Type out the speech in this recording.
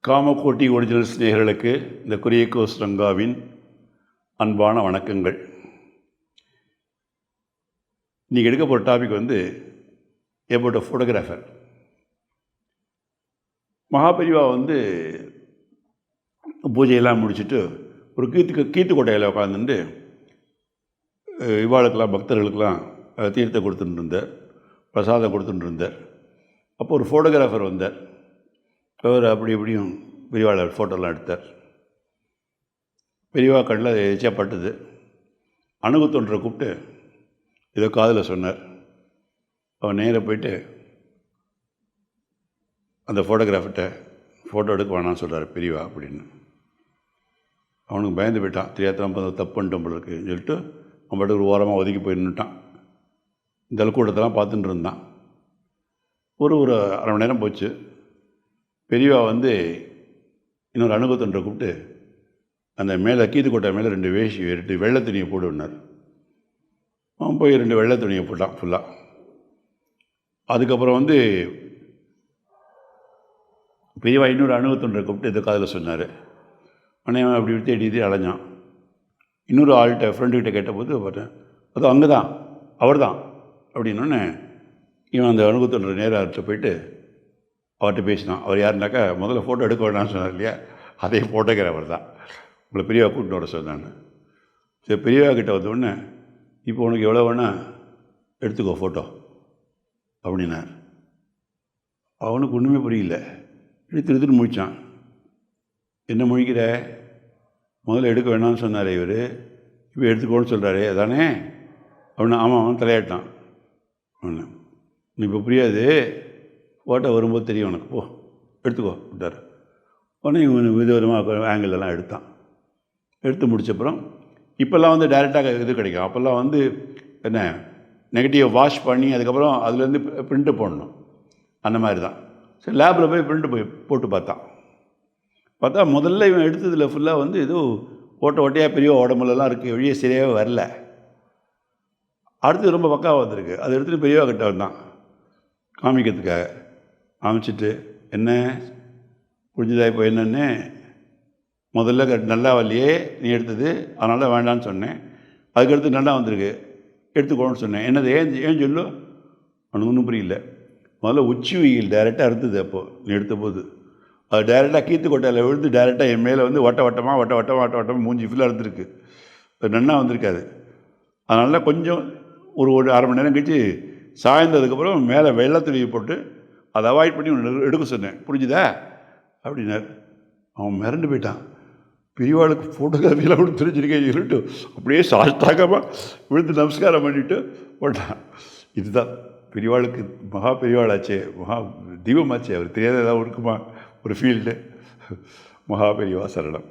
Kamakoti originals நேயர்களுக்கு இந்த குரியகோஸ் ரங்காவின் அன்பான வணக்கங்கள். இன்றைக்கி எடுக்க போகிற டாபிக் ஏற்பட்ட ஃபோட்டோகிராஃபர். மகாபெரிவா பூஜையெல்லாம் முடிச்சுட்டு ஒரு கீத்து கோட்டையில் உட்காந்துட்டு இவாளுக்கெல்லாம் பக்தர்களுக்கெல்லாம் தீர்த்தம் கொடுத்துட்டு இருந்தார், பிரசாதம் கொடுத்துட்டு இருந்தார். அப்போ ஒரு ஃபோட்டோகிராஃபர் வந்தார். அவர் அப்படி இப்படியும் பெரியவாளர் ஃபோட்டோலாம் எடுத்தார். பெரியவா கண்ணில் எச்சப்பட்டது. அணுகுத்தொன்றை கூப்பிட்டு ஏதோ காதில் சொன்னார். அவன் நேராக போயிட்டு அந்த ஃபோட்டோகிராஃபர்கிட்ட ஃபோட்டோ எடுக்க வேணான்னு சொல்கிறார் பெரியவா அப்படின்னு. அவனுக்கு பயந்து போயிட்டான். தெரியாத தப்பு பண்ணிட்டோம் போல இருக்குன்னு சொல்லிட்டு அவன் பாட்டுக்கு ஒரு ஓரமாக ஒதுக்கி போய் நின்றுட்டான். இந்த கூட்டத்தெல்லாம் பார்த்துட்டு இருந்தான். ஒரு அரை மணி நேரம் போச்சு. பெரியவா இன்னொரு அணுகுத்தொன்றை கூப்பிட்டு அந்த மேலே கீத்துக்கோட்டை மேலே 2 வெள்ளை துணியை போடுனார். அவன் போய் 2 வெள்ளை துணியை போட்டான் ஃபுல்லாக. அதுக்கப்புறம் பெரியவா இன்னொரு அணுகுத்தொன்றை கூப்பிட்டு இதை காதில் சொன்னார். ஆனால் அப்படி தேடி அலைஞ்சான். இன்னொரு ஆள்கிட்ட ஃப்ரெண்டுக்கிட்ட கேட்டபோது பார்த்தேன், அது அங்கே தான், அவர் தான் அப்படின்னோடனே இவன் அந்த அணுகுத்தொன்றை நேராக போயிட்டு அவர்கிட்ட பேசினான். அவர் யாருனாக்கா முதல்ல ஃபோட்டோ எடுக்க வேணாம்னு சொன்னார் இல்லையா, அதே ஃபோட்டோகிராஃபர் தான். உங்களை பெரியவா கூப்பிட்டு வர சொன்னான். சரி, பெரியவா கிட்ட வந்தோடனே இப்போ உனக்கு எவ்வளோ வேணால் எடுத்துக்கோ ஃபோட்டோ அப்படின்னார். அவனுக்கு ஒன்றுமே புரியல. எடுத்துன்னு முழித்தான். என்ன முழிக்கிற, முதல்ல எடுக்க வேணாம்னு சொன்னார் இவர், இப்போ எடுத்துக்கோன்னு சொல்கிறாரே அதானே அப்படின்னா. ஆமாம், அவன் தலையாட்டான். ஒன்று நீ இப்போ புரியாது, ஃபோட்டோ வரும்போது தெரியும் உனக்கு, போ எடுத்துக்கோ விட்டார். உடனே இவன் விதவிதமாக ஆங்கிளெல்லாம் எடுத்தான். எடுத்து முடிச்சப்புறம் இப்போல்லாம் டைரெக்டாக இது கிடைக்கும். அப்போல்லாம் என்ன நெகட்டிவ் வாஷ் பண்ணி அதுக்கப்புறம் அதுலேருந்து பிரிண்ட்டு போடணும். அந்த மாதிரி தான். சரி, லேபில் போய் பிரிண்ட்டு போட்டு பார்த்தா முதல்ல இவன் எடுத்ததில் ஃபுல்லாக ஏதோ ஓட்டையாக பெரிய உடம்புலலாம் இருக்குது, வெளியே சரியாகவே வரல. அடுத்து ரொம்ப பக்காவாக வந்திருக்கு. அதை எடுத்துகிட்டு பெரியவா கிட்ட வந்தான் காமிக்கிறதுக்காக. காமிச்சிட்டு, என்ன புரிஞ்சுதா இப்போ என்னென்னு, முதல்ல நல்லா வரலையே நீ எடுத்தது, அதனால வேண்டான்னு சொன்னேன், அதுக்கடுத்து நல்லா வந்திருக்கு எடுத்துக்கோன்னு சொன்னேன், என்னது ஏன் சொல்லு. அவனுக்கு ஒன்றும் புரியல. முதல்ல உச்சி வெயில் டைரெக்டாக இருந்தது. அப்போது நீ எடுத்த போது அது டைரெக்டாக கீத்துக்கோட்டையில் விழுந்து டைரெக்டாக என் மேலே வட்டமாக மூஞ்சி ஃபுல்லாக இருந்திருக்கு. அது நன்னா வந்திருக்காது. அதனால் கொஞ்சம் ஒரு அரை மணி நேரம் கழிச்சு சாய்ந்ததுக்கப்புறம் மேலே வெள்ளை துணியை போட்டு அதை அவாய்ட் பண்ணி எடுக்க சொன்னேன், புரிஞ்சுதா அப்படின்னார். அவன் மிரண்டு போயிட்டான். பெரியவாளுக்கு ஃபோட்டோகிராஃபியெல்லாம் கூட தெரிஞ்சிருக்கேன் சொல்லிட்டு அப்படியே சாஷ்டாகமாக விழுந்து நமஸ்காரம் பண்ணிவிட்டு போட்டான். இதுதான் பெரியவாளுக்கு மகா பெரியவாளாச்சே, மகா தீபமாச்சே. அவர் தெரியாத ஏதாவது இருக்குமா ஒரு ஃபீல்டு. மகா பெரியவா சரணம்.